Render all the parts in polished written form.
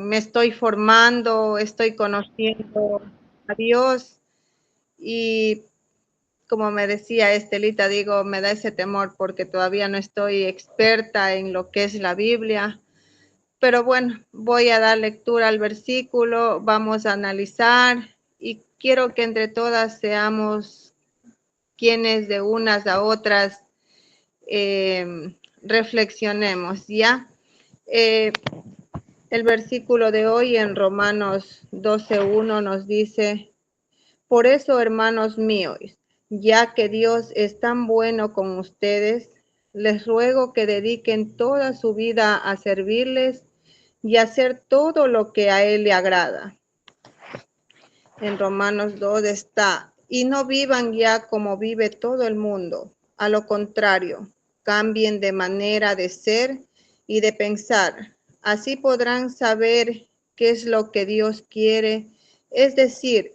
me estoy formando, estoy conociendo a Dios y como me decía Estelita, digo, me da ese temor porque todavía no estoy experta en lo que es la Biblia. Pero bueno, voy a dar lectura al versículo, vamos a analizar y quiero que entre todas seamos quienes de unas a otras reflexionemos, ¿ya? El versículo de hoy en Romanos 12:1 nos dice, por eso, hermanos míos, ya que Dios es tan bueno con ustedes, les ruego que dediquen toda su vida a servirles y hacer todo lo que a Él le agrada. En Romanos 2 está, y no vivan ya como vive todo el mundo. A lo contrario, cambien de manera de ser y de pensar. Así podrán saber qué es lo que Dios quiere, es decir,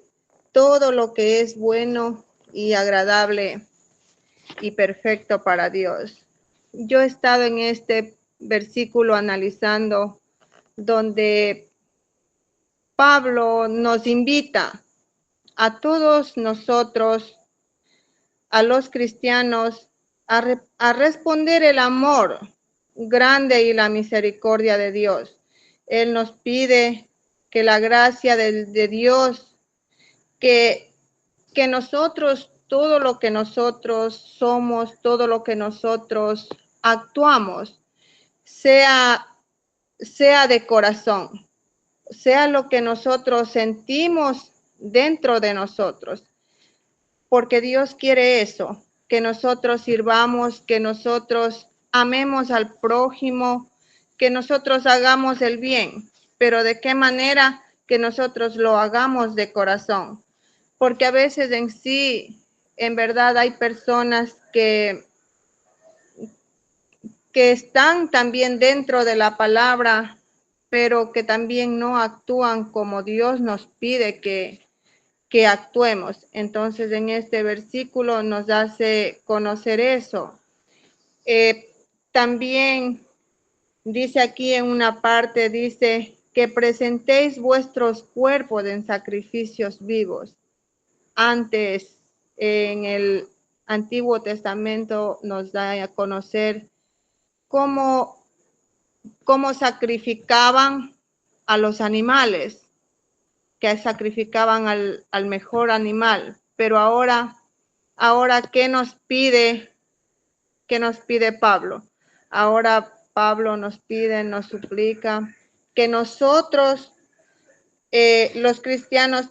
todo lo que es bueno y agradable y perfecto para Dios. Yo he estado en este versículo analizando donde Pablo nos invita a todos nosotros, a los cristianos, a responder el amor grande y la misericordia de Dios. Él nos pide que la gracia de Dios, que nosotros, todo lo que nosotros somos, todo lo que nosotros actuamos, sea de corazón, sea lo que nosotros sentimos dentro de nosotros, porque Dios quiere eso, que nosotros sirvamos, que nosotros amemos al prójimo, que nosotros hagamos el bien, pero ¿de qué manera? Que nosotros lo hagamos de corazón, porque a veces en sí, en verdad hay personas que están también dentro de la palabra, pero que también no actúan como Dios nos pide que actuemos. Entonces, en este versículo nos hace conocer eso. También dice aquí en una parte, dice que presentéis vuestros cuerpos en sacrificios vivos. Antes, en el Antiguo Testamento nos da a conocer cómo sacrificaban a los animales, que sacrificaban al mejor animal. Pero ahora, ¿qué nos pide Pablo? Ahora Pablo nos pide, nos suplica que nosotros, los cristianos,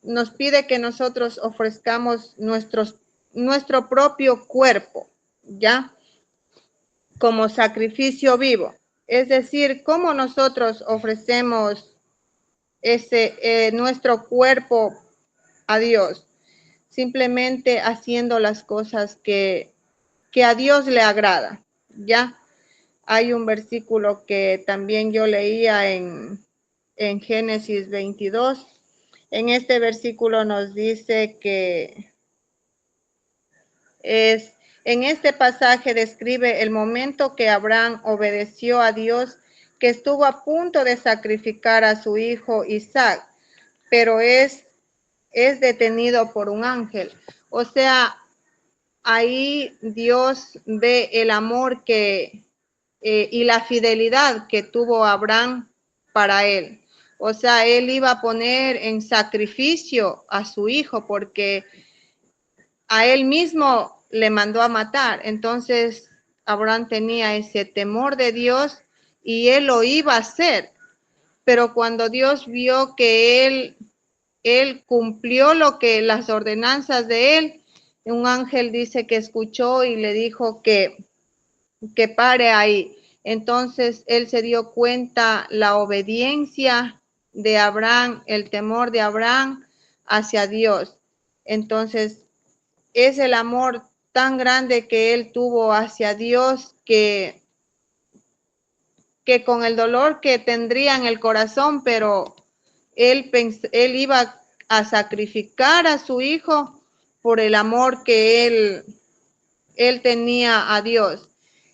nos pide que nosotros ofrezcamos nuestro propio cuerpo, ¿ya? Como sacrificio vivo. Es decir, cómo nosotros ofrecemos nuestro cuerpo a Dios, simplemente haciendo las cosas que a Dios le agrada, ¿ya? Hay un versículo que también yo leía en Génesis 22. En este versículo nos dice que en este pasaje describe el momento que Abraham obedeció a Dios, que estuvo a punto de sacrificar a su hijo Isaac, pero es detenido por un ángel. O sea, ahí Dios ve el amor y la fidelidad que tuvo Abraham para él. O sea, él iba a poner en sacrificio a su hijo porque a él mismo le mandó a matar. Entonces, Abraham tenía ese temor de Dios y él lo iba a hacer. Pero cuando Dios vio que él cumplió las ordenanzas de él, un ángel dice que escuchó y le dijo que pare ahí. Entonces él se dio cuenta la obediencia de Abraham, el temor de Abraham hacia Dios. Entonces es el amor tan grande que él tuvo hacia Dios que con el dolor que tendría en el corazón, pero él iba a sacrificar a su hijo por el amor que él tenía a Dios.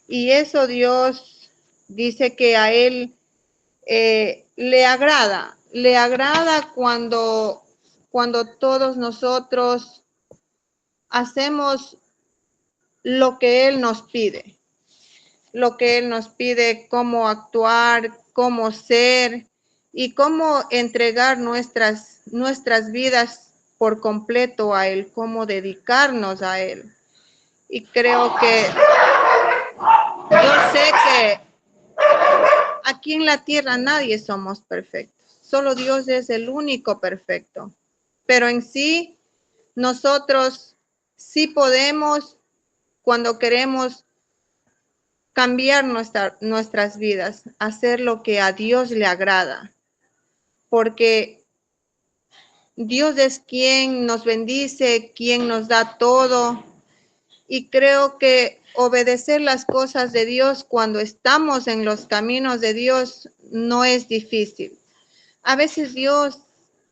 Y eso Dios dice que a él le agrada cuando todos nosotros hacemos lo que Él nos pide, cómo actuar, cómo ser y cómo entregar nuestras vidas por completo a Él, cómo dedicarnos a Él. Y creo que yo sé que aquí en la tierra nadie somos perfectos, solo Dios es el único perfecto, pero en sí nosotros sí podemos cuando queremos cambiar nuestras vidas, hacer lo que a Dios le agrada, porque Dios es quien nos bendice, quien nos da todo, y creo que obedecer las cosas de Dios cuando estamos en los caminos de Dios no es difícil. A veces Dios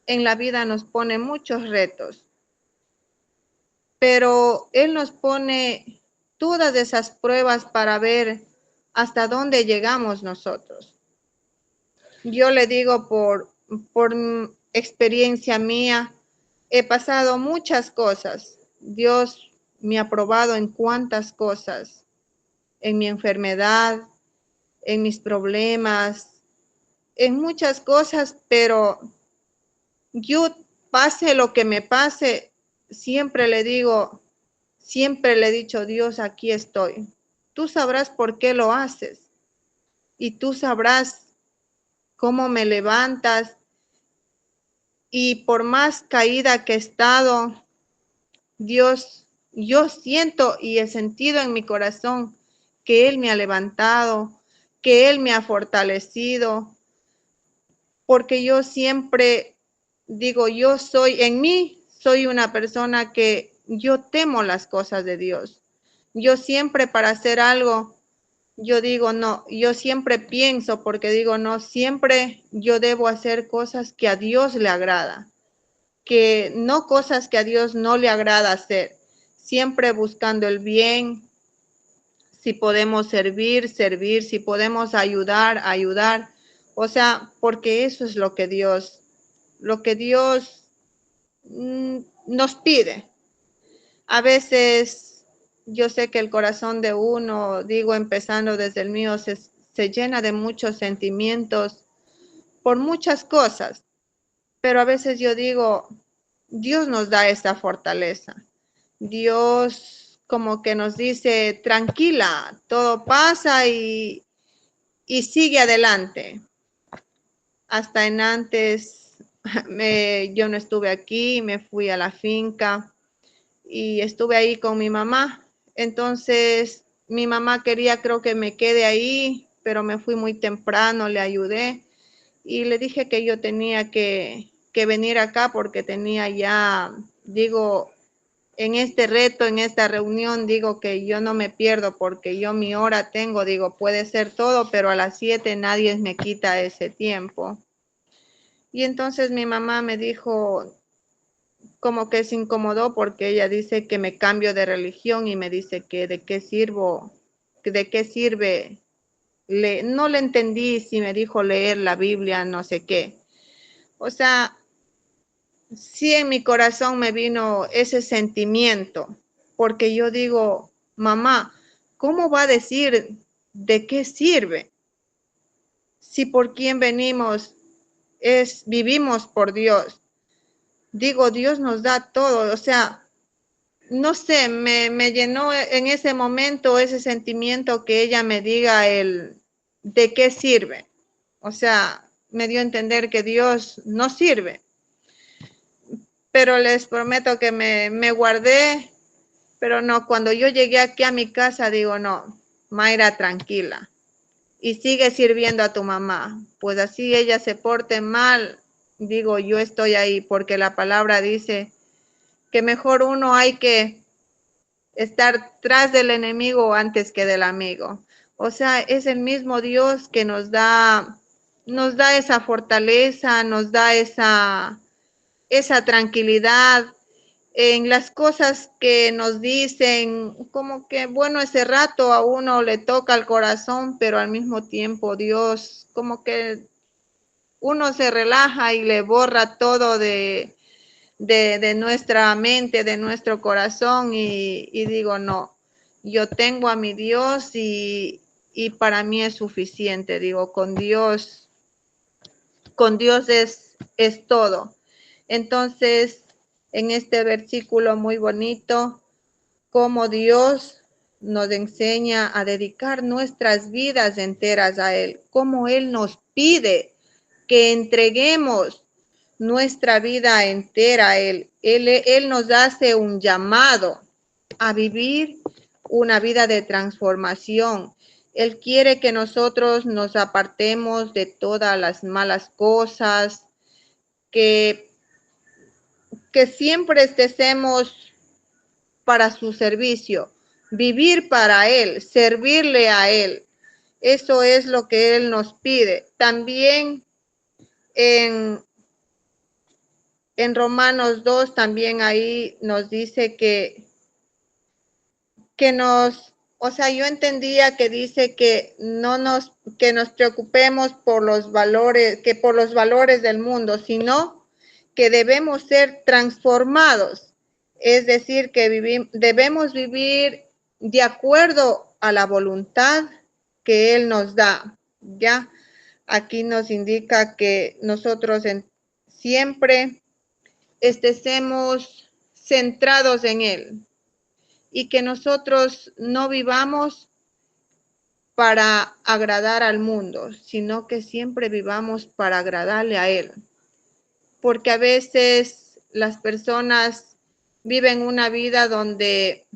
en la vida nos pone muchos retos, pero Él nos pone todas esas pruebas para ver hasta dónde llegamos nosotros. Yo le digo por experiencia mía, he pasado muchas cosas. Dios me ha probado en cuantas cosas, en mi enfermedad, en mis problemas, en muchas cosas, pero yo pase lo que me pase, siempre le digo, siempre le he dicho, Dios, aquí estoy. Tú sabrás por qué lo haces y tú sabrás cómo me levantas. Y por más caída que he estado, Dios, yo siento y he sentido en mi corazón que Él me ha levantado, que Él me ha fortalecido, porque yo siempre digo, en mí soy una persona que yo temo las cosas de Dios. Yo siempre para hacer algo, yo digo, no, yo siempre pienso porque digo, no, siempre yo debo hacer cosas que a Dios le agrada, que no cosas que a Dios no le agrada hacer, siempre buscando el bien, si podemos servir, si podemos ayudar, ayudar, o sea, porque eso es lo que Dios nos pide. A veces yo sé que el corazón de uno, digo, empezando desde el mío, se llena de muchos sentimientos por muchas cosas, pero a veces yo digo, Dios nos da esa fortaleza. Dios como que nos dice, tranquila, todo pasa y sigue adelante. Hasta en antes, yo no estuve aquí, me fui a la finca y estuve ahí con mi mamá. Entonces, mi mamá quería, creo que me quede ahí, pero me fui muy temprano, le ayudé y le dije que yo tenía que venir acá porque tenía ya, digo, en este reto, en esta reunión, digo que yo no me pierdo porque yo mi hora tengo, digo, puede ser todo, pero a las 7 nadie me quita ese tiempo. Y entonces mi mamá me dijo, como que se incomodó porque ella dice que me cambio de religión y me dice que de qué sirvo, que de qué sirve. No le entendí si me dijo leer la Biblia, no sé qué. O sea, sí en mi corazón me vino ese sentimiento, porque yo digo, mamá, ¿cómo va a decir de qué sirve? Si por quién venimos vivimos por Dios. Digo, Dios nos da todo, o sea, no sé, me llenó en ese momento ese sentimiento que ella me diga de qué sirve. O sea, me dio a entender que Dios no sirve. Pero les prometo que me guardé, pero no, cuando yo llegué aquí a mi casa, digo, no, Mayra, tranquila, y sigue sirviendo a tu mamá, pues así ella se porte mal, digo, yo estoy ahí, porque la palabra dice que mejor uno hay que estar tras del enemigo antes que del amigo. O sea, es el mismo Dios que nos da esa fortaleza, nos da esa tranquilidad en las cosas que nos dicen, como que bueno, ese rato a uno le toca el corazón, pero al mismo tiempo Dios, como que uno se relaja y le borra todo de nuestra mente, de nuestro corazón y digo, no, yo tengo a mi Dios y para mí es suficiente. Digo, con Dios es todo. Entonces, en este versículo muy bonito, como Dios nos enseña a dedicar nuestras vidas enteras a Él, como Él nos pide que entreguemos nuestra vida entera a Él. Él nos hace un llamado a vivir una vida de transformación. Él quiere que nosotros nos apartemos de todas las malas cosas, que, que siempre estemos para su servicio, vivir para Él, servirle a Él. Eso es lo que Él nos pide. También en Romanos 2 también ahí nos dice o sea, yo entendía que dice que que nos preocupemos por los valores, que por los valores del mundo, sino que debemos ser transformados. Es decir, que debemos vivir de acuerdo a la voluntad que Él nos da. Ya aquí nos indica que nosotros siempre estemos centrados en Él y que nosotros no vivamos para agradar al mundo, sino que siempre vivamos para agradarle a Él. Porque a veces las personas viven una vida donde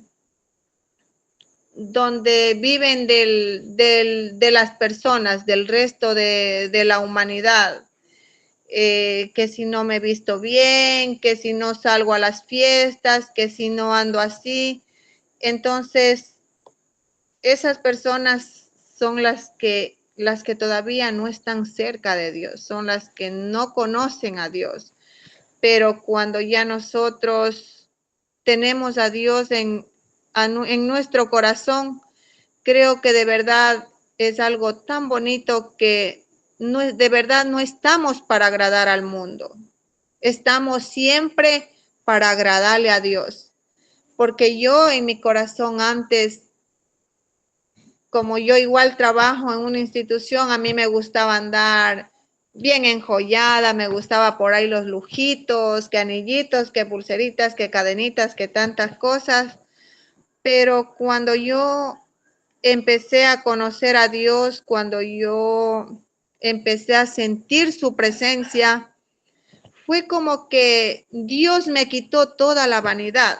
viven de las personas, del resto de la humanidad. Que si no me he visto bien, que si no salgo a las fiestas, que si no ando así. Entonces, esas personas son las que todavía no están cerca de Dios, son las que no conocen a Dios. Pero cuando ya nosotros tenemos a Dios en nuestro corazón, creo que de verdad es algo tan bonito que de verdad no estamos para agradar al mundo. Estamos siempre para agradarle a Dios. Porque yo en mi corazón antes, como yo igual trabajo en una institución, a mí me gustaba andar bien enjollada, me gustaba por ahí los lujitos, que anillitos, que pulseritas, que cadenitas, que tantas cosas. Pero cuando yo empecé a conocer a Dios, cuando yo empecé a sentir su presencia, fue como que Dios me quitó toda la vanidad.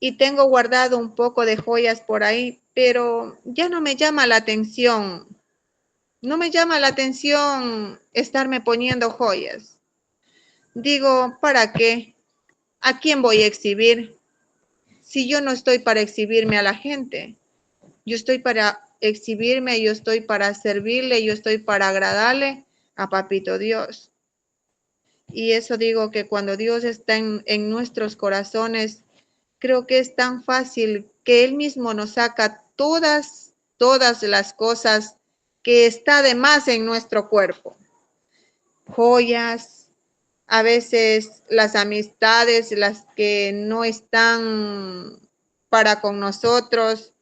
Y tengo guardado un poco de joyas por ahí, pero ya no me llama la atención. No me llama la atención estarme poniendo joyas. Digo, ¿para qué? ¿A quién voy a exhibir? Si yo no estoy para exhibirme a la gente. Yo estoy para exhibirme, yo estoy para servirle, yo estoy para agradarle a Papito Dios. Y eso digo que cuando Dios está en nuestros corazones, creo que es tan fácil que Él mismo nos saca todas las cosas que está de más en nuestro cuerpo. Joyas, a veces las amistades, las que no están para con nosotros.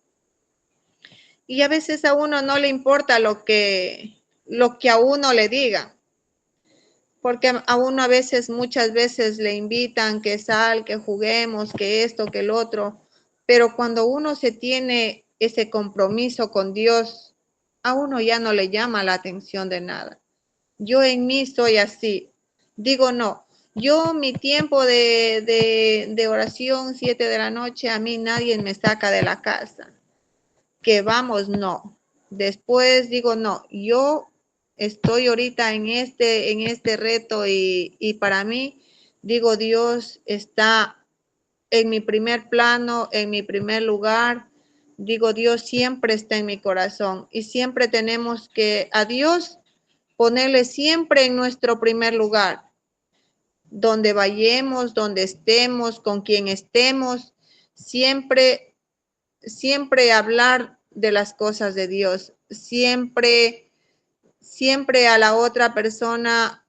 Y a veces a uno no le importa lo que a uno le digan. Porque a uno a veces, muchas veces le invitan que sal, que juguemos, que esto, que el otro. Pero cuando uno se tiene ese compromiso con Dios, a uno ya no le llama la atención de nada. Yo en mí soy así. Digo, no, yo mi tiempo de oración, 7 de la noche, a mí nadie me saca de la casa. Que vamos, no. Después digo, no, yo estoy ahorita en este reto y para mí, digo, Dios está en mi primer plano, en mi primer lugar. Digo, Dios siempre está en mi corazón y siempre tenemos que a Dios ponerle siempre en nuestro primer lugar. Donde vayamos, donde estemos, con quien estemos, siempre hablar de las cosas de Dios, siempre siempre a la otra persona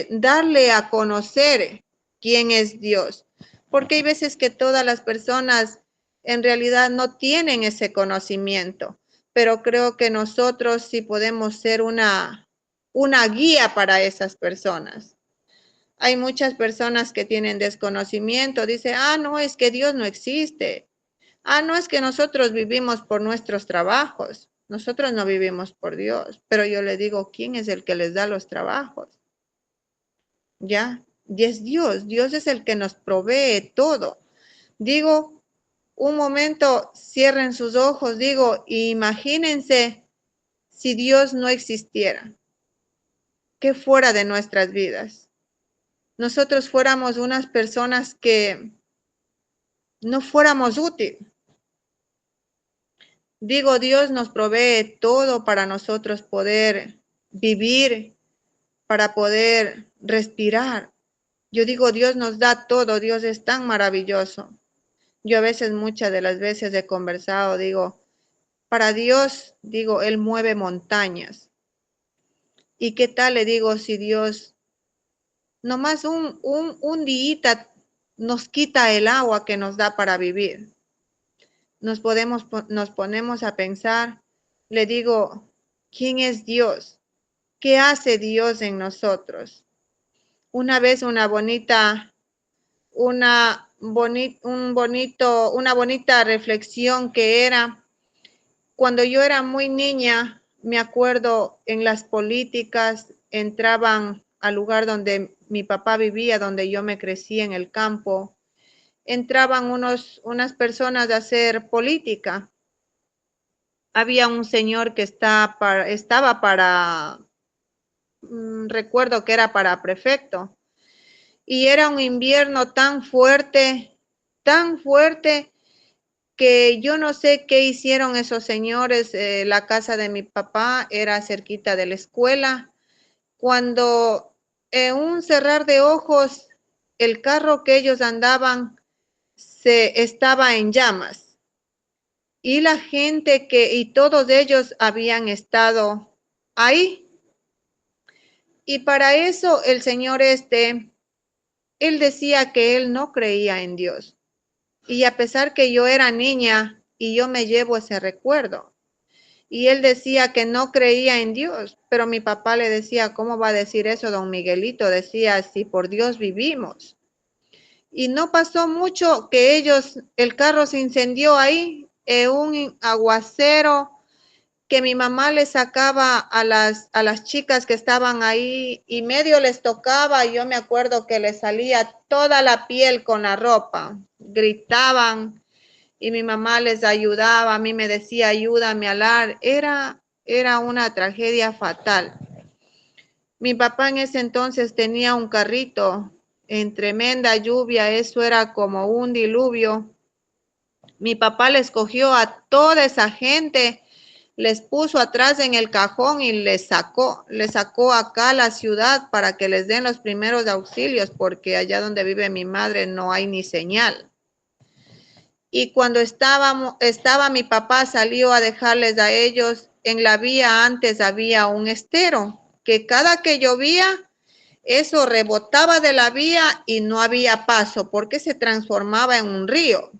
darle a conocer quién es Dios. Porque hay veces que todas las personas en realidad no tienen ese conocimiento, pero creo que nosotros sí podemos ser una guía para esas personas. Hay muchas personas que tienen desconocimiento, dice, no, es que Dios no existe. No, es que nosotros vivimos por nuestros trabajos. Nosotros no vivimos por Dios, pero yo le digo, ¿quién es el que les da los trabajos? ¿Ya? Y es Dios, Dios es el que nos provee todo. Digo, un momento, cierren sus ojos, digo, imagínense si Dios no existiera, ¿qué fuera de nuestras vidas? Nosotros fuéramos unas personas que no fuéramos útiles. Digo, Dios nos provee todo para nosotros poder vivir, para poder respirar. Yo digo, Dios nos da todo, Dios es tan maravilloso. Yo a veces, muchas de las veces he conversado, digo, para Dios, digo, Él mueve montañas. ¿Y qué tal le digo si Dios, nomás un día nos quita el agua que nos da para vivir? Nos ponemos a pensar, le digo, ¿quién es Dios? ¿Qué hace Dios en nosotros? Una vez una bonita reflexión que era, cuando yo era muy niña, me acuerdo en las políticas, entraban al lugar donde mi papá vivía, donde yo me crecí en el campo, entraban unas personas a hacer política. Había un señor que estaba para, recuerdo que era para prefecto, y era un invierno tan fuerte, que yo no sé qué hicieron esos señores. La casa de mi papá era cerquita de la escuela. Cuando un cerrar de ojos, el carro que ellos andaban estaba en llamas. Y la gente y todos ellos habían estado ahí. Y para eso el señor él decía que él no creía en Dios. Y a pesar que yo era niña y yo me llevo ese recuerdo. Y él decía que no creía en Dios, pero mi papá le decía, ¿cómo va a decir eso, don Miguelito? Decía, si por Dios vivimos. Y no pasó mucho que el carro se incendió ahí, un aguacero que mi mamá le sacaba a las chicas que estaban ahí y medio les tocaba. Yo me acuerdo que les salía toda la piel con la ropa, gritaban y mi mamá les ayudaba, a mí me decía, ayúdame a alar. Era una tragedia fatal. Mi papá en ese entonces tenía un carrito en tremenda lluvia, eso era como un diluvio. Mi papá les cogió a toda esa gente, les puso atrás en el cajón y les sacó acá a la ciudad para que les den los primeros auxilios, porque allá donde vive mi madre no hay ni señal. Y cuando estaba mi papá, salió a dejarles a ellos. En la vía antes había un estero, que cada que llovía, eso rebotaba de la vía y no había paso, porque se transformaba en un río.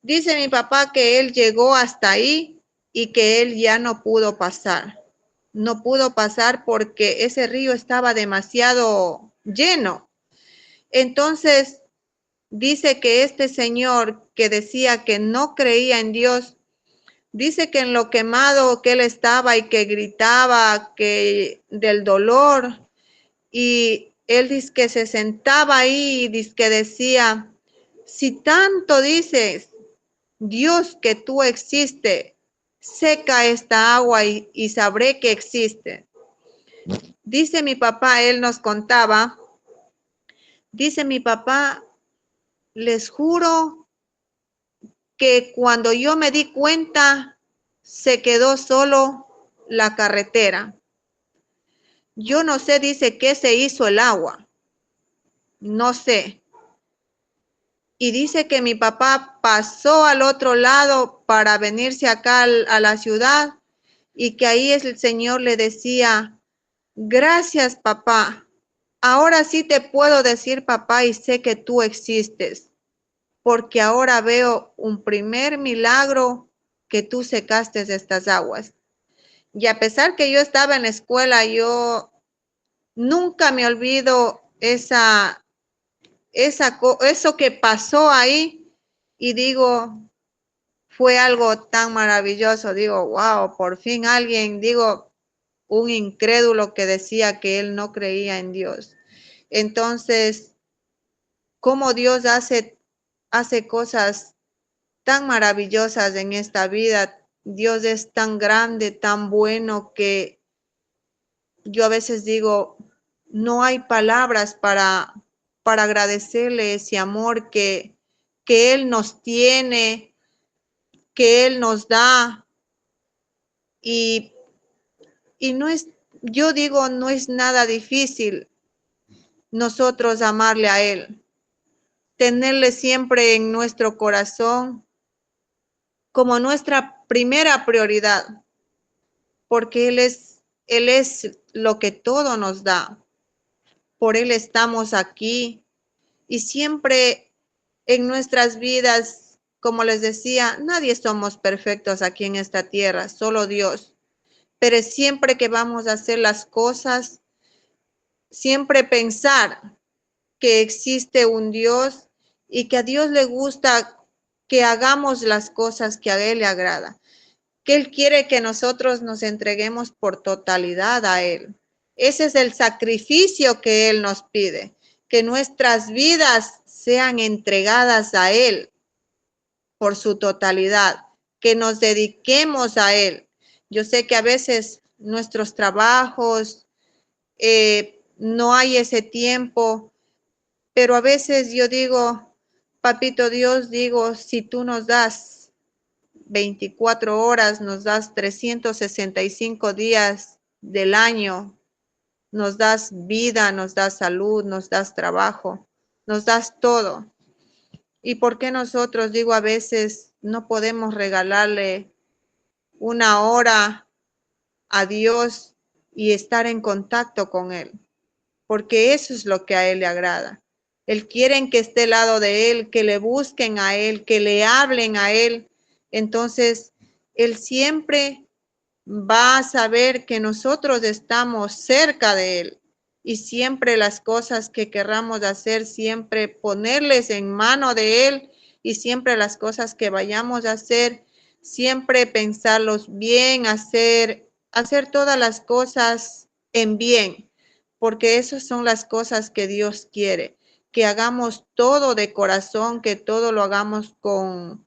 Dice mi papá que él llegó hasta ahí y que él ya no pudo pasar. No pudo pasar porque ese río estaba demasiado lleno. Entonces, dice que este señor que decía que no creía en Dios, dice que en lo quemado que él estaba y que gritaba que del dolor, y él dice que se sentaba ahí y dice que decía, si tanto dices, Dios, que tú existes, seca esta agua y sabré que existe. Dice mi papá, él nos contaba, dice mi papá, les juro que cuando yo me di cuenta, se quedó solo la carretera. Yo no sé, dice, qué se hizo el agua. No sé. Y dice que mi papá pasó al otro lado para venirse acá a la ciudad y que ahí el Señor le decía, gracias papá, ahora sí te puedo decir papá y sé que tú existes, porque ahora veo un primer milagro que tú secaste estas aguas. Y a pesar que yo estaba en la escuela, yo nunca me olvido eso que pasó ahí y digo, fue algo tan maravilloso. Digo, wow, por fin alguien, digo, un incrédulo que decía que él no creía en Dios. Entonces, cómo Dios hace cosas tan maravillosas en esta vida. Dios es tan grande, tan bueno que yo a veces digo, no hay palabras para agradecerle ese amor que Él nos tiene, que Él nos da. Y, y no es, yo digo, no es nada difícil nosotros amarle a Él, tenerle siempre en nuestro corazón como nuestra primera prioridad, porque Él es lo que todo nos da. Por Él estamos aquí y siempre en nuestras vidas, como les decía, nadie somos perfectos aquí en esta tierra, solo Dios. Pero siempre que vamos a hacer las cosas, siempre pensar que existe un Dios y que a Dios le gusta que hagamos las cosas que a Él le agrada, que Él quiere que nosotros nos entreguemos por totalidad a Él. Ese es el sacrificio que Él nos pide, que nuestras vidas sean entregadas a Él por su totalidad, que nos dediquemos a Él. Yo sé que a veces nuestros trabajos, no hay ese tiempo, pero a veces yo digo, papito Dios, digo, si tú nos das 24 horas, nos das 365 días del año, nos das vida, nos das salud, nos das trabajo, nos das todo. ¿Y por qué nosotros, digo, a veces no podemos regalarle una hora a Dios y estar en contacto con Él? Porque eso es lo que a Él le agrada. Él quiere que esté al lado de Él, que le busquen a Él, que le hablen a Él. Entonces, Él siempre va a saber que nosotros estamos cerca de Él y siempre las cosas que querramos hacer, siempre ponerles en mano de Él y siempre las cosas que vayamos a hacer, siempre pensarlos bien, hacer todas las cosas en bien, porque esas son las cosas que Dios quiere, que hagamos todo de corazón, que todo lo hagamos con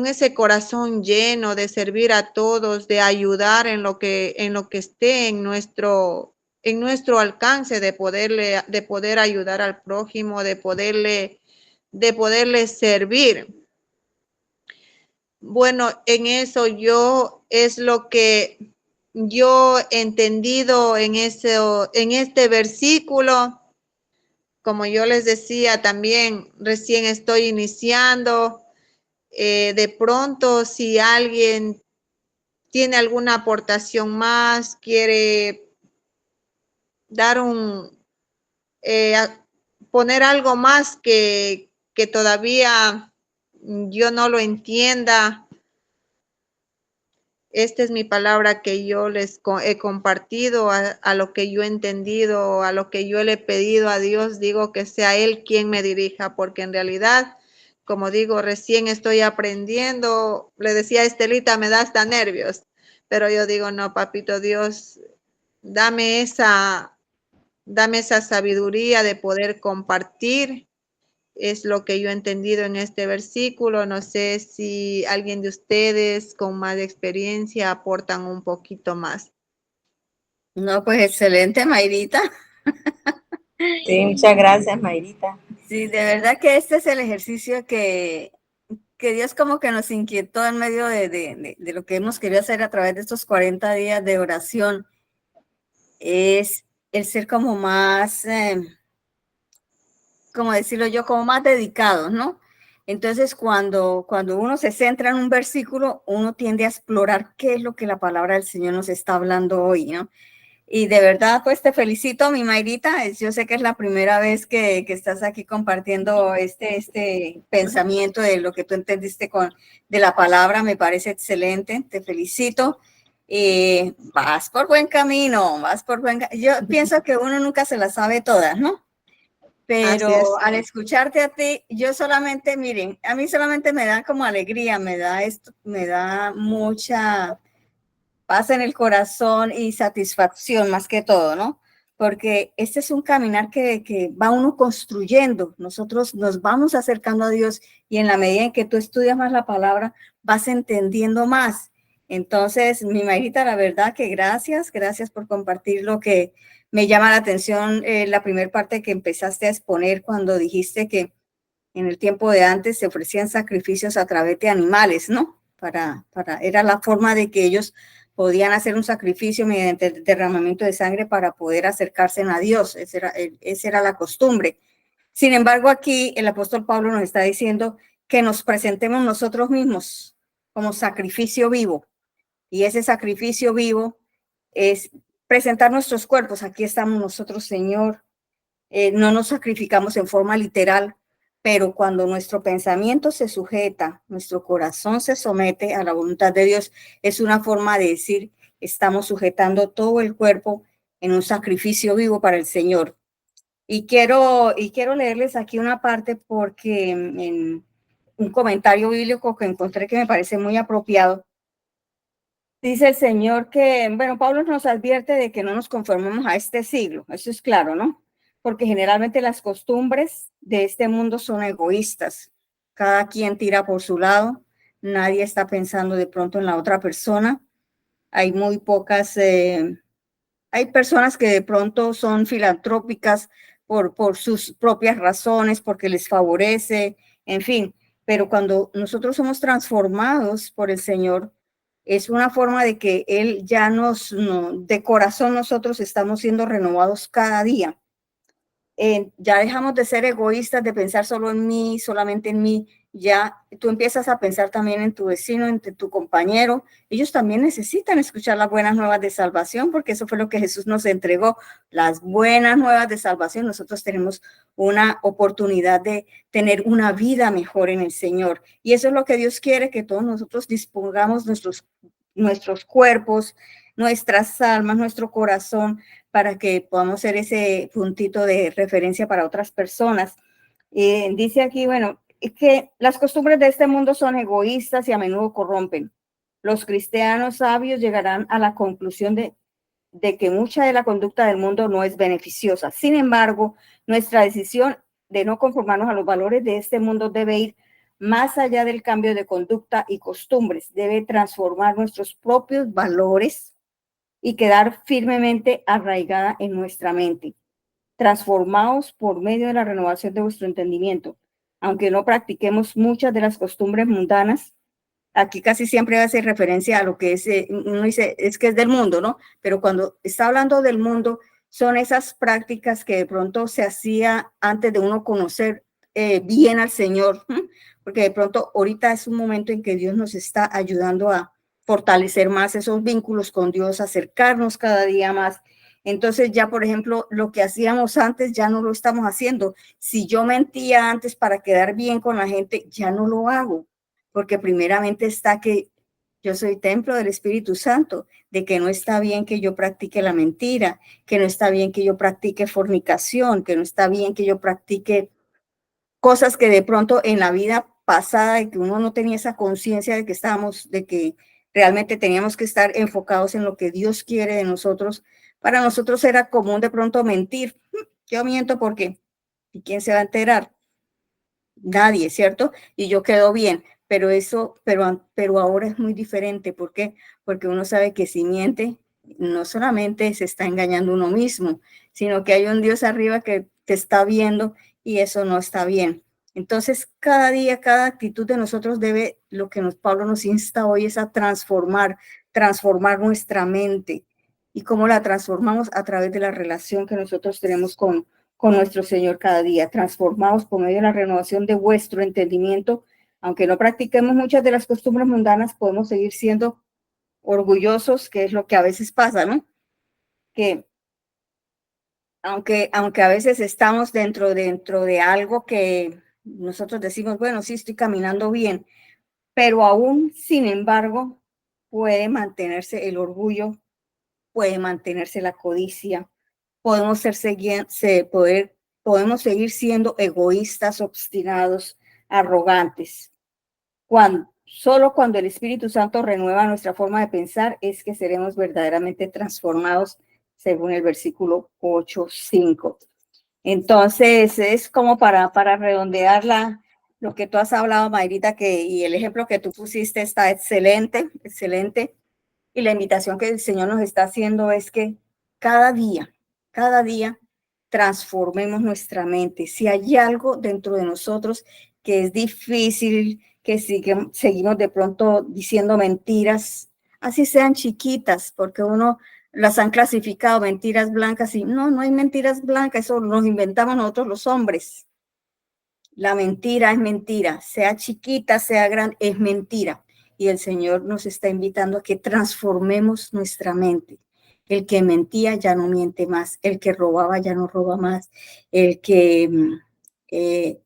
ese corazón lleno de servir a todos, de ayudar en lo que esté en nuestro alcance, de poder ayudar al prójimo, de poderle servir. Bueno, en eso yo es lo que yo he entendido en este versículo. Como yo les decía también, recién estoy iniciando. De pronto, si alguien tiene alguna aportación más, quiere dar poner algo más que todavía yo no lo entienda, esta es mi palabra que yo les he compartido, a lo que yo he entendido, a lo que yo le he pedido a Dios, digo que sea Él quien me dirija, porque en realidad, como digo, recién estoy aprendiendo. Le decía a Estelita, me da hasta nervios, pero yo digo, no, papito Dios, dame esa sabiduría de poder compartir. Es lo que yo he entendido en este versículo. No sé si alguien de ustedes con más experiencia aportan un poquito más. No, pues excelente, Mayrita. Sí, muchas gracias, Mayrita. Sí, de verdad que este es el ejercicio que Dios como que nos inquietó en medio de lo que hemos querido hacer a través de estos 40 días de oración. Es el ser como más, como decirlo yo, como más dedicados, ¿no? Entonces, cuando uno se centra en un versículo, uno tiende a explorar qué es lo que la palabra del Señor nos está hablando hoy, ¿no? Y de verdad, pues te felicito, mi Mayrita. Yo sé que es la primera vez que estás aquí compartiendo este pensamiento de lo que tú entendiste de la palabra. Me parece excelente. Te felicito. Vas por buen camino, vas por buen camino. Yo pienso que uno nunca se las sabe todas, ¿no? Pero al escucharte a ti, yo solamente, miren, a mí solamente me da como alegría, me da mucha paz en el corazón y satisfacción más que todo, ¿no? Porque este es un caminar que va uno construyendo. Nosotros nos vamos acercando a Dios y en la medida en que tú estudias más la palabra, vas entendiendo más. Entonces, mi Mayrita, la verdad que gracias por compartir lo que me llama la atención, la primera parte que empezaste a exponer cuando dijiste que en el tiempo de antes se ofrecían sacrificios a través de animales, ¿no? Era la forma de que ellos podían hacer un sacrificio mediante el derramamiento de sangre para poder acercarse a Dios. Esa era la costumbre. Sin embargo, aquí el apóstol Pablo nos está diciendo que nos presentemos nosotros mismos como sacrificio vivo. Y ese sacrificio vivo es presentar nuestros cuerpos. Aquí estamos nosotros, Señor. No nos sacrificamos en forma literal, pero cuando nuestro pensamiento se sujeta, nuestro corazón se somete a la voluntad de Dios, es una forma de decir, estamos sujetando todo el cuerpo en un sacrificio vivo para el Señor. Y quiero leerles aquí una parte porque en un comentario bíblico que encontré que me parece muy apropiado, dice el Señor que, bueno, Pablo nos advierte de que no nos conformemos a este siglo, eso es claro, ¿no? Porque generalmente las costumbres de este mundo son egoístas. Cada quien tira por su lado, nadie está pensando de pronto en la otra persona. Hay muy pocas, hay personas que de pronto son filantrópicas por sus propias razones, porque les favorece, en fin. Pero cuando nosotros somos transformados por el Señor, es una forma de que Él ya de corazón nosotros estamos siendo renovados cada día. Ya dejamos de ser egoístas, de pensar solo en mí, solamente en mí. Ya tú empiezas a pensar también en tu vecino, en tu compañero. Ellos también necesitan escuchar las buenas nuevas de salvación, porque eso fue lo que Jesús nos entregó, las buenas nuevas de salvación. Nosotros tenemos una oportunidad de tener una vida mejor en el Señor. Y eso es lo que Dios quiere, que todos nosotros dispongamos nuestros cuerpos, nuestras almas, nuestro corazón, para que podamos ser ese puntito de referencia para otras personas. Dice aquí, bueno, que las costumbres de este mundo son egoístas y a menudo corrompen. Los cristianos sabios llegarán a la conclusión de que mucha de la conducta del mundo no es beneficiosa. Sin embargo, nuestra decisión de no conformarnos a los valores de este mundo debe ir más allá del cambio de conducta y costumbres. Debe transformar nuestros propios valores y quedar firmemente arraigada en nuestra mente. Transformaos por medio de la renovación de vuestro entendimiento. Aunque no practiquemos muchas de las costumbres mundanas, aquí casi siempre hace referencia a lo que es, uno dice, es que es del mundo, ¿no? Pero cuando está hablando del mundo, son esas prácticas que de pronto se hacía antes de uno conocer bien al Señor, porque de pronto ahorita es un momento en que Dios nos está ayudando a fortalecer más esos vínculos con Dios, acercarnos cada día más. Entonces ya, por ejemplo, lo que hacíamos antes ya no lo estamos haciendo. Si yo mentía antes para quedar bien con la gente, ya no lo hago, porque primeramente está que yo soy templo del Espíritu Santo, de que no está bien que yo practique la mentira, que no está bien que yo practique fornicación, que no está bien que yo practique cosas que de pronto en la vida pasada, de que uno no tenía esa conciencia de que estábamos, de que realmente teníamos que estar enfocados en lo que Dios quiere de nosotros. Para nosotros era común de pronto mentir. Yo miento porque, ¿y quién se va a enterar? Nadie, ¿cierto? Y yo quedo bien, pero ahora es muy diferente. ¿Por qué? Porque uno sabe que si miente, no solamente se está engañando uno mismo, sino que hay un Dios arriba que te está viendo y eso no está bien. Entonces, cada día, cada actitud de nosotros debe, lo que Pablo nos insta hoy es a transformar nuestra mente. ¿Y cómo la transformamos? A través de la relación que nosotros tenemos con con nuestro Señor cada día, transformados por medio de la renovación de vuestro entendimiento. Aunque no practiquemos muchas de las costumbres mundanas, podemos seguir siendo orgullosos, que es lo que a veces pasa, ¿no? Que aunque a veces estamos dentro de algo que nosotros decimos, bueno, sí, estoy caminando bien, pero aún, sin embargo, puede mantenerse el orgullo, puede mantenerse la codicia, podemos podemos seguir siendo egoístas, obstinados, arrogantes. Solo cuando el Espíritu Santo renueva nuestra forma de pensar es que seremos verdaderamente transformados, según el versículo 8:5. Entonces, es como para redondear lo que tú has hablado, Mayrita, y el ejemplo que tú pusiste está excelente, excelente. Y la invitación que el Señor nos está haciendo es que cada día, transformemos nuestra mente. Si hay algo dentro de nosotros que es difícil, que seguimos de pronto diciendo mentiras, así sean chiquitas, porque uno las han clasificado mentiras blancas y no hay mentiras blancas, eso nos inventamos nosotros los hombres. La mentira es mentira, sea chiquita, sea grande, es mentira. Y el Señor nos está invitando a que transformemos nuestra mente. El que mentía ya no miente más, el que robaba ya no roba más, el que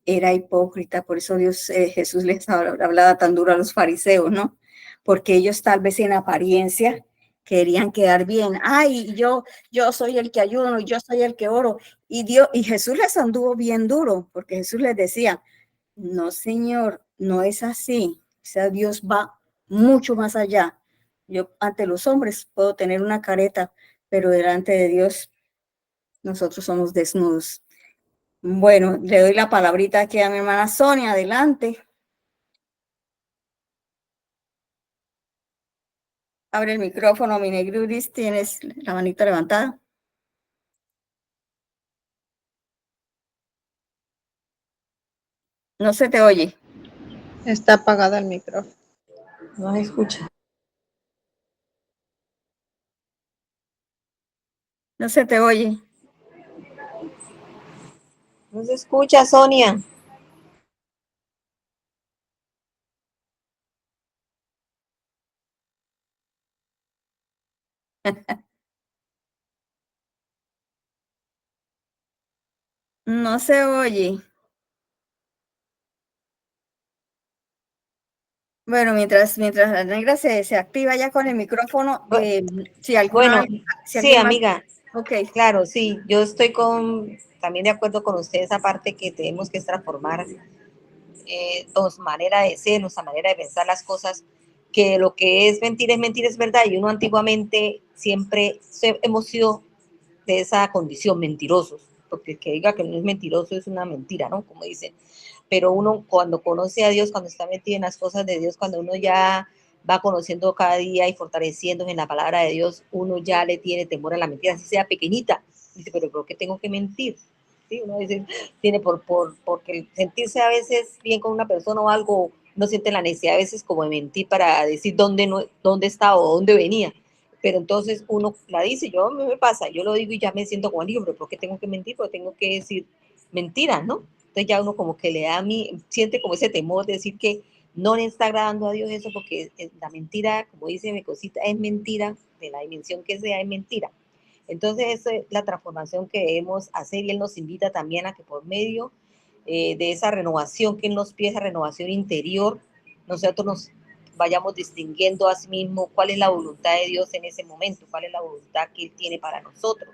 era hipócrita, por eso Jesús les hablaba tan duro a los fariseos, ¿no? Porque ellos tal vez en apariencia querían quedar bien. Ay, yo soy el que ayuno, yo soy el que oro. Y Jesús les anduvo bien duro, porque Jesús les decía, no, Señor, no es así. O sea, Dios va mucho más allá. Yo ante los hombres puedo tener una careta, pero delante de Dios nosotros somos desnudos. Bueno, le doy la palabrita aquí a mi hermana Sonia, adelante. Abre el micrófono, mi negruris, tienes la manita levantada. No se te oye. Está apagado el micrófono. No se escucha. No se te oye. No se escucha, Sonia. No se oye. Bueno, mientras la negra se activa ya con el micrófono, si alguna Bueno, si sí, alguien más, amiga. ok. Claro, sí, yo estoy también de acuerdo con usted esa parte que tenemos que transformar nuestra manera de ser, nuestra manera de pensar las cosas, que lo que es mentira, es verdad, y uno antiguamente siempre hemos sido de esa condición, mentirosos, porque el que diga que no es mentiroso es una mentira, ¿no? Como dicen. Pero uno cuando conoce a Dios, cuando está metido en las cosas de Dios, cuando uno ya va conociendo cada día y fortaleciéndose en la palabra de Dios, uno ya le tiene temor a la mentira, así sea pequeñita. Dice, pero ¿por qué tengo que mentir? Sí, uno dice, tiene porque sentirse a veces bien con una persona o algo, no siente la necesidad a veces como de mentir para decir dónde estaba o dónde venía. Pero entonces uno la dice, a mí me pasa, yo lo digo y ya me siento como digo, pero ¿por qué tengo que mentir? Porque tengo que decir mentiras, ¿no? Entonces ya uno como que le da siente como ese temor de decir que no le está agradando a Dios eso, porque la mentira, como dice mi cosita, es mentira, de la dimensión que sea, es mentira. Entonces esa es la transformación que debemos hacer y Él nos invita también a que por medio de esa renovación que Él nos pide, esa renovación interior, nosotros nos vayamos distinguiendo a sí mismo cuál es la voluntad de Dios en ese momento, cuál es la voluntad que Él tiene para nosotros,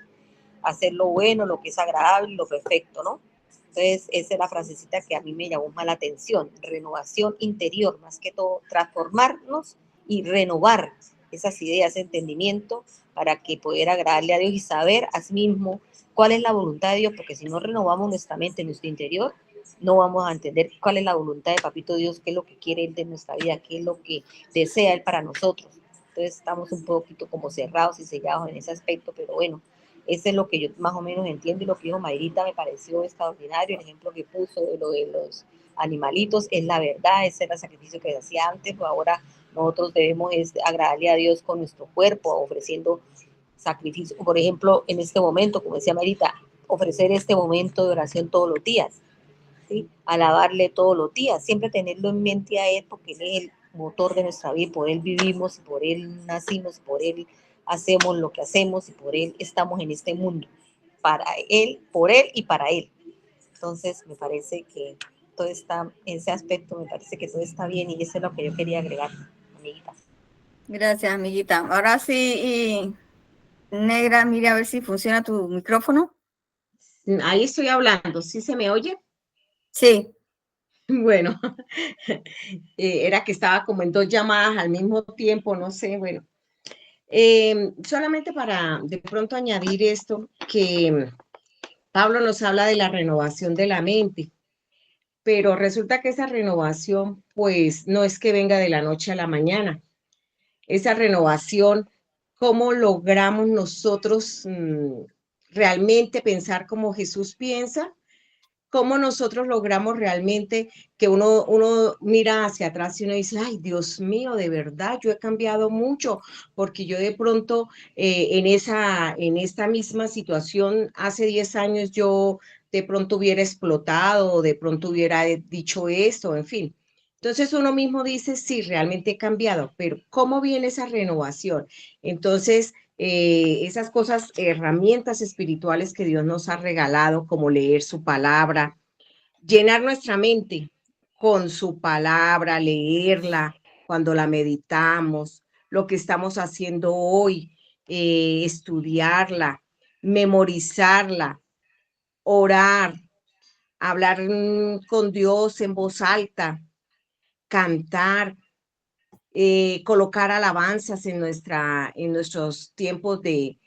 hacer lo bueno, lo que es agradable, lo perfecto, ¿no? Entonces, esa es la frasecita que a mí me llamó más la atención, renovación interior, más que todo, transformarnos y renovar esas ideas, ese entendimiento, para que poder agradarle a Dios y saber a sí mismo cuál es la voluntad de Dios, porque si no renovamos nuestra mente, nuestro interior, no vamos a entender cuál es la voluntad de Papito Dios, qué es lo que quiere Él de nuestra vida, qué es lo que desea Él para nosotros. Entonces estamos un poquito como cerrados y sellados en ese aspecto, pero bueno, ese es lo que yo más o menos entiendo y lo que dijo Mayrita me pareció extraordinario. El ejemplo que puso de lo de los animalitos es la verdad, ese era el sacrificio que hacía antes, pues ahora nosotros debemos agradarle a Dios con nuestro cuerpo, ofreciendo sacrificio. Por ejemplo, en este momento, como decía Mayrita, ofrecer este momento de oración todos los días, ¿sí? Alabarle todos los días, siempre tenerlo en mente a Él, porque Él es el motor de nuestra vida, por Él vivimos, por Él nacimos, por Él hacemos lo que hacemos y por Él estamos en este mundo, para Él, por Él y para Él. Entonces, me parece que todo está, en ese aspecto, me parece que todo está bien y eso es lo que yo quería agregar, amiguita. Gracias, amiguita. Ahora sí, Negra, mira a ver si funciona tu micrófono. Ahí estoy hablando, ¿sí se me oye? Sí. Bueno, era que estaba como en dos llamadas al mismo tiempo, no sé, bueno. Solamente para de pronto añadir esto, que Pablo nos habla de la renovación de la mente, pero resulta que esa renovación, pues, no es que venga de la noche a la mañana. Esa renovación, ¿cómo logramos nosotros realmente pensar como Jesús piensa? ¿Cómo nosotros logramos realmente que uno mira hacia atrás y uno dice, ay, Dios mío, de verdad, yo he cambiado mucho, porque yo de pronto en esta misma situación, hace 10 años yo de pronto hubiera explotado, o de pronto hubiera dicho esto, en fin. Entonces uno mismo dice, sí, realmente he cambiado, pero ¿cómo viene esa renovación? Entonces, esas cosas, herramientas espirituales que Dios nos ha regalado, como leer su palabra, llenar nuestra mente con su palabra, leerla cuando la meditamos, lo que estamos haciendo hoy, estudiarla, memorizarla, orar, hablar con Dios en voz alta, cantar, colocar alabanzas en nuestros tiempos de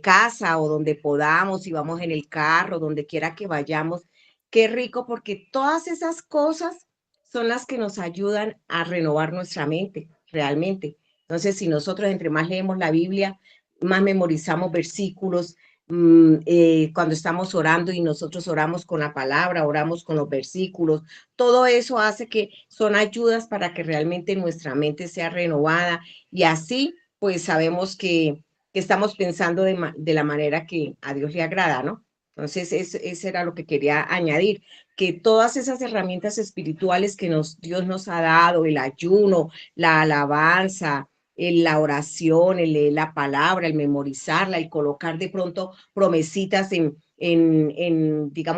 casa o donde podamos, si vamos en el carro, donde quiera que vayamos. Qué rico, porque todas esas cosas son las que nos ayudan a renovar nuestra mente, realmente. Entonces, si nosotros entre más leemos la Biblia, más memorizamos versículos, cuando estamos orando y nosotros oramos con la palabra, oramos con los versículos, todo eso hace que son ayudas para que realmente nuestra mente sea renovada y así pues sabemos que estamos pensando de la manera que a Dios le agrada, ¿no? Entonces, eso era lo que quería añadir, que todas esas herramientas espirituales que Dios nos ha dado, el ayuno, la alabanza, la oración, el leer la palabra, el memorizarla, el colocar de pronto promesitas digamos,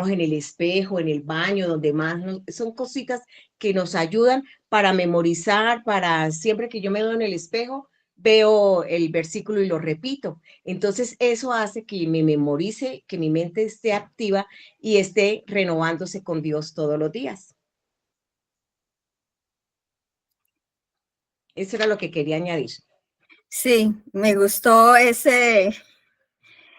en el espejo, en el baño, donde más son cositas que nos ayudan para memorizar, para siempre que yo me doy en el espejo, veo el versículo y lo repito. Entonces, eso hace que me memorice, que mi mente esté activa y esté renovándose con Dios todos los días. Eso era lo que quería añadir. Sí, me gustó ese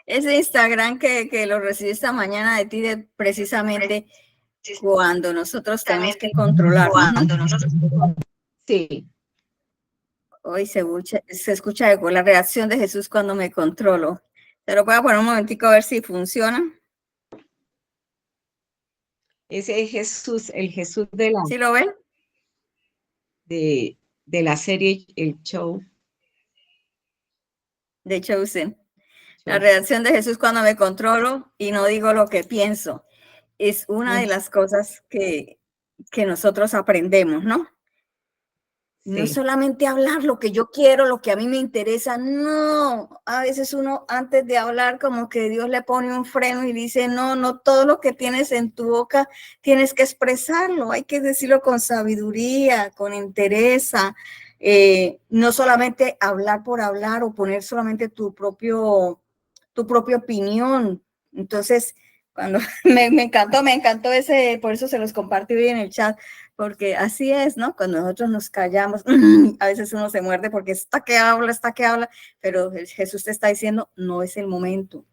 Instagram que lo recibí esta mañana de ti, precisamente cuando nosotros tenemos que controlarnos, ¿no? Sí. Hoy se escucha eco, la reacción de Jesús cuando me controlo. Te lo voy a poner un momentico a ver si funciona. Ese es Jesús, el Jesús ¿Sí lo ven? de la serie El Show. De Chosen. La reacción de Jesús cuando me controlo y no digo lo que pienso. Es una de las cosas que nosotros aprendemos, ¿no? Sí. No solamente hablar lo que yo quiero, lo que a mí me interesa, no. A veces uno antes de hablar como que Dios le pone un freno y dice, no, no todo lo que tienes en tu boca tienes que expresarlo, hay que decirlo con sabiduría, con entereza, no solamente hablar por hablar o poner solamente tu propia opinión. Entonces, cuando me encantó ese, por eso se los compartí hoy en el chat, porque así es, ¿no? Cuando nosotros nos callamos, a veces uno se muerde porque está que habla, pero Jesús te está diciendo, no es el momento,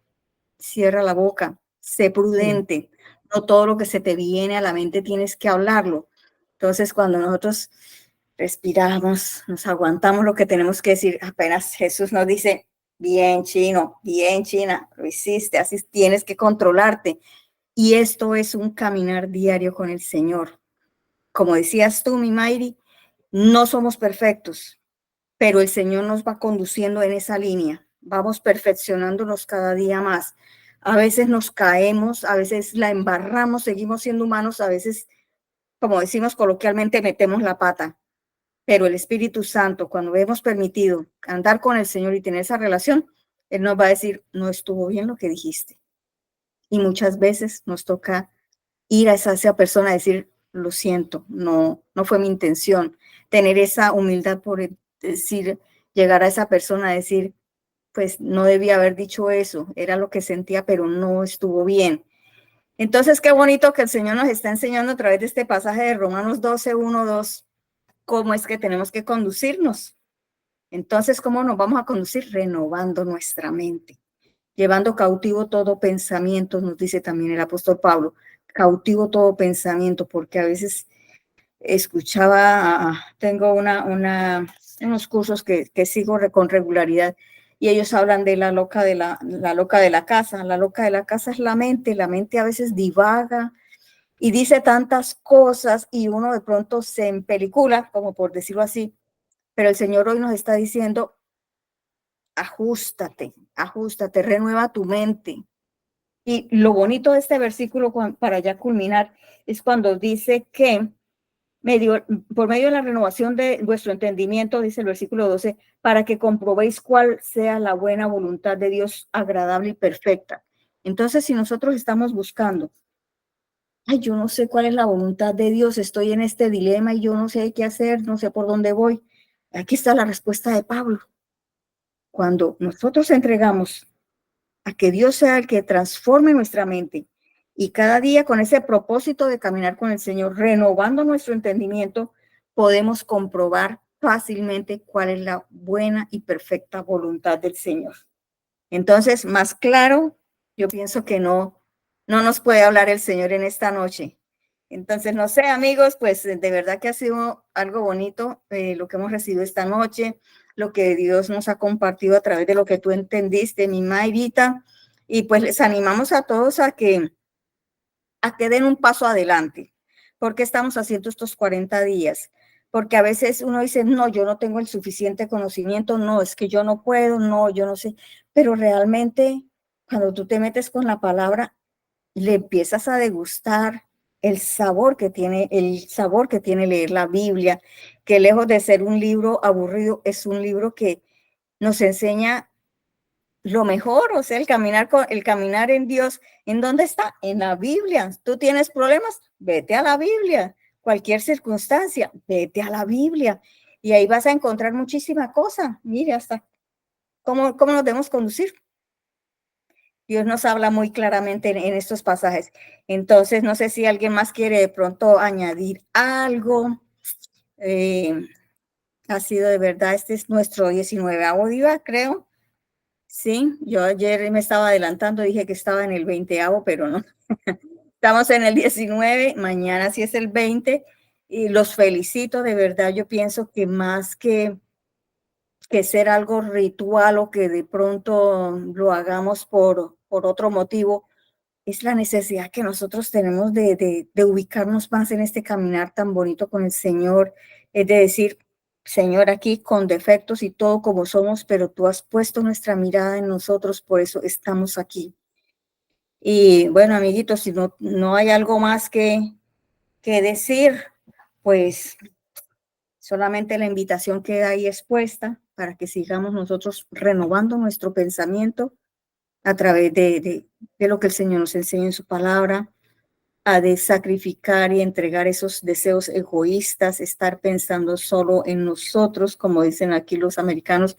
cierra la boca, sé prudente, no todo lo que se te viene a la mente tienes que hablarlo. Entonces, cuando nosotros respiramos, nos aguantamos lo que tenemos que decir, apenas Jesús nos dice, bien chino, bien china, lo hiciste, así tienes que controlarte. Y esto es un caminar diario con el Señor. Como decías tú, mi Mayri, no somos perfectos, pero el Señor nos va conduciendo en esa línea. Vamos perfeccionándonos cada día más, a veces nos caemos, a veces la embarramos, seguimos siendo humanos, a veces, como decimos coloquialmente, metemos la pata. Pero el Espíritu Santo, cuando hemos permitido andar con el Señor y tener esa relación, Él nos va a decir, no estuvo bien lo que dijiste. Y muchas veces nos toca ir a esa persona a decir, lo siento, no fue mi intención. Tener esa humildad por decir, llegar a esa persona a decir, pues no debía haber dicho eso, era lo que sentía, pero no estuvo bien. Entonces, qué bonito que el Señor nos está enseñando a través de este pasaje de Romanos 12, 1, 2, cómo es que tenemos que conducirnos. Entonces, ¿cómo nos vamos a conducir? Renovando nuestra mente, llevando cautivo todo pensamiento, nos dice también el apóstol Pablo, cautivo todo pensamiento, porque a veces escuchaba, tengo unos cursos que sigo con regularidad y ellos hablan de la loca de la loca de la casa. La loca de la casa es la mente a veces divaga y dice tantas cosas y uno de pronto se empelicula, como por decirlo así, pero el Señor hoy nos está diciendo, ajustate, renueva tu mente. Y lo bonito de este versículo, para ya culminar, es cuando dice que por medio de la renovación de vuestro entendimiento, dice el versículo 12, para que comprobéis cuál sea la buena voluntad de Dios, agradable y perfecta. Entonces, si nosotros estamos buscando, ay, yo no sé cuál es la voluntad de Dios, estoy en este dilema y yo no sé qué hacer, no sé por dónde voy, aquí está la respuesta de Pablo. Cuando nosotros entregamos a que Dios sea el que transforme nuestra mente y cada día con ese propósito de caminar con el Señor, renovando nuestro entendimiento, podemos comprobar fácilmente cuál es la buena y perfecta voluntad del Señor. Entonces, más claro, yo pienso que no nos puede hablar el Señor en esta noche. Entonces, no sé, amigos, pues de verdad que ha sido algo bonito lo que hemos recibido esta noche, lo que Dios nos ha compartido a través de lo que tú entendiste, mi Mayrita, y pues les animamos a todos a que den un paso adelante. ¿Por qué estamos haciendo estos 40 días? Porque a veces uno dice, no, yo no tengo el suficiente conocimiento, no, es que yo no puedo, no, yo no sé, pero realmente cuando tú te metes con la palabra, le empiezas a degustar el sabor que tiene leer la Biblia, que lejos de ser un libro aburrido, es un libro que nos enseña lo mejor, o sea, el caminar en Dios. ¿En dónde está? En la Biblia. ¿Tú tienes problemas? Vete a la Biblia. Cualquier circunstancia, vete a la Biblia. Y ahí vas a encontrar muchísima cosa. Mire, hasta cómo nos debemos conducir. Dios nos habla muy claramente en estos pasajes. Entonces, no sé si alguien más quiere de pronto añadir algo. Ha sido de verdad, este es nuestro 19º día, creo. Sí, yo ayer me estaba adelantando, dije que estaba en el 20º, pero no. Estamos en el 19, mañana sí es el 20 y los felicito, de verdad. Yo pienso que más que ser algo ritual o que de pronto lo hagamos por otro motivo, es la necesidad que nosotros tenemos de ubicarnos más en este caminar tan bonito con el Señor, es de decir, Señor, aquí con defectos y todo como somos, pero tú has puesto nuestra mirada en nosotros, por eso estamos aquí. Y bueno, amiguitos, si no hay algo más que decir, pues solamente la invitación queda ahí expuesta para que sigamos nosotros renovando nuestro pensamiento a través de lo que el Señor nos enseña en su palabra, a de sacrificar y entregar esos deseos egoístas, estar pensando solo en nosotros, como dicen aquí los americanos.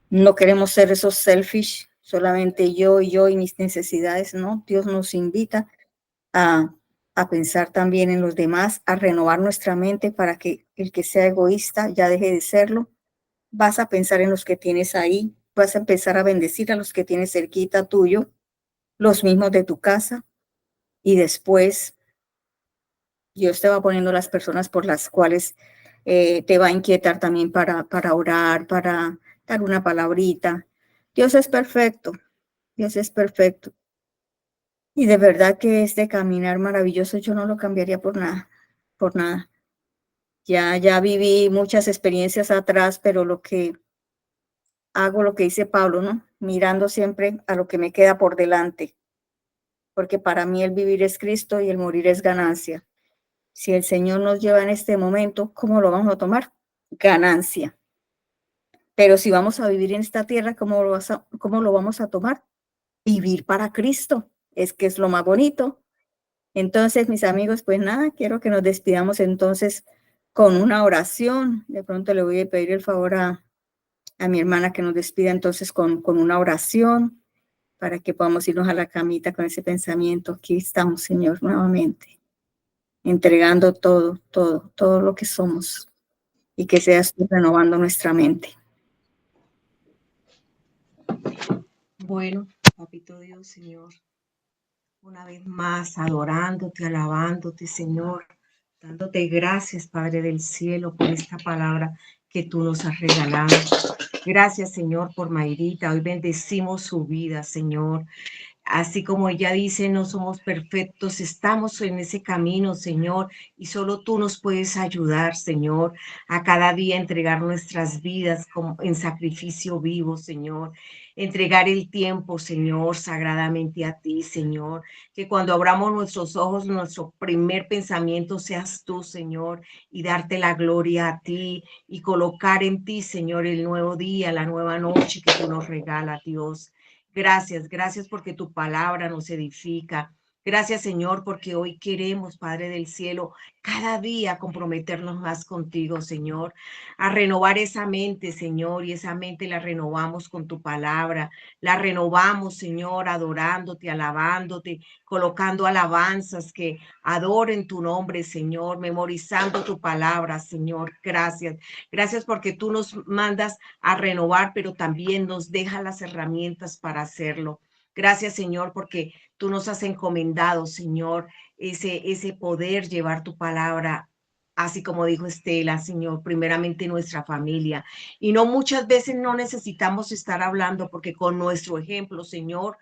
No queremos ser esos selfish, solamente yo y mis necesidades, ¿no? Dios nos invita a pensar también en los demás, a renovar nuestra mente para que el que sea egoísta ya deje de serlo. Vas a pensar en los que tienes ahí, vas a empezar a bendecir a los que tienes cerquita tuyo, los mismos de tu casa, y después Dios te va poniendo las personas por las cuales te va a inquietar también para orar, para dar una palabrita. Dios es perfecto, Dios es perfecto. Y de verdad que este caminar maravilloso yo no lo cambiaría por nada, por nada. Ya viví muchas experiencias atrás, pero lo que hago lo que dice Pablo, ¿no? Mirando siempre a lo que me queda por delante, porque para mí el vivir es Cristo y el morir es ganancia. Si el Señor nos lleva en este momento, ¿cómo lo vamos a tomar? Ganancia. Pero si vamos a vivir en esta tierra, ¿cómo lo vamos a tomar? Vivir para Cristo. Es que es lo más bonito. Entonces, mis amigos, pues nada, quiero que nos despidamos entonces con una oración. De pronto le voy a pedir el favor a mi hermana que nos despida entonces con una oración para que podamos irnos a la camita con ese pensamiento. Aquí estamos, Señor, nuevamente, entregando todo lo que somos y que seas tú renovando nuestra mente. Bueno, papito Dios, Señor, una vez más adorándote, alabándote, Señor, dándote gracias, Padre del cielo, por esta palabra que tú nos has regalado. Gracias, Señor, por Mayrita. Hoy bendecimos su vida, Señor. Así como ella dice, no somos perfectos, estamos en ese camino, Señor, y solo tú nos puedes ayudar, Señor, a cada día entregar nuestras vidas como en sacrificio vivo, Señor. Entregar el tiempo, Señor, sagradamente a ti, Señor. Que cuando abramos nuestros ojos, nuestro primer pensamiento seas tú, Señor, y darte la gloria a ti y colocar en ti, Señor, el nuevo día, la nueva noche que tú nos regalas, Dios. Gracias porque tu palabra nos edifica. Gracias, Señor, porque hoy queremos, Padre del cielo, cada día comprometernos más contigo, Señor, a renovar esa mente, Señor, y esa mente la renovamos con tu palabra. La renovamos, Señor, adorándote, alabándote, colocando alabanzas que adoren tu nombre, Señor, memorizando tu palabra, Señor. Gracias. Gracias porque tú nos mandas a renovar, pero también nos deja las herramientas para hacerlo. Gracias, Señor, porque tú nos has encomendado, Señor, ese poder llevar tu palabra, así como dijo Estela, Señor, primeramente nuestra familia. Y no muchas veces no necesitamos estar hablando, porque con nuestro ejemplo, Señor,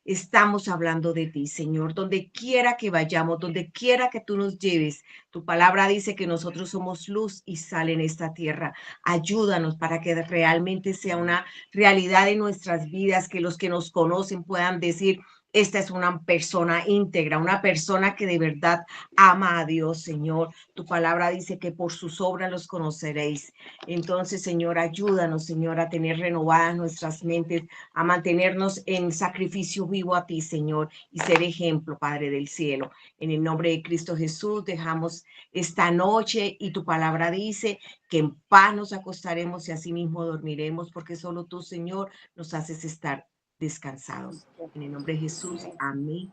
estamos hablando de ti, Señor, donde quiera que vayamos, donde quiera que tú nos lleves. Tu palabra dice que nosotros somos luz y sal en esta tierra. Ayúdanos para que realmente sea una realidad en nuestras vidas, que los que nos conocen puedan decir, esta es una persona íntegra, una persona que de verdad ama a Dios, Señor. Tu palabra dice que por sus obras los conoceréis. Entonces, Señor, ayúdanos, Señor, a tener renovadas nuestras mentes, a mantenernos en sacrificio vivo a ti, Señor, y ser ejemplo, Padre del cielo. En el nombre de Cristo Jesús, dejamos esta noche y tu palabra dice que en paz nos acostaremos y así mismo dormiremos, porque solo tú, Señor, nos haces estar descansados. En el nombre de Jesús, amén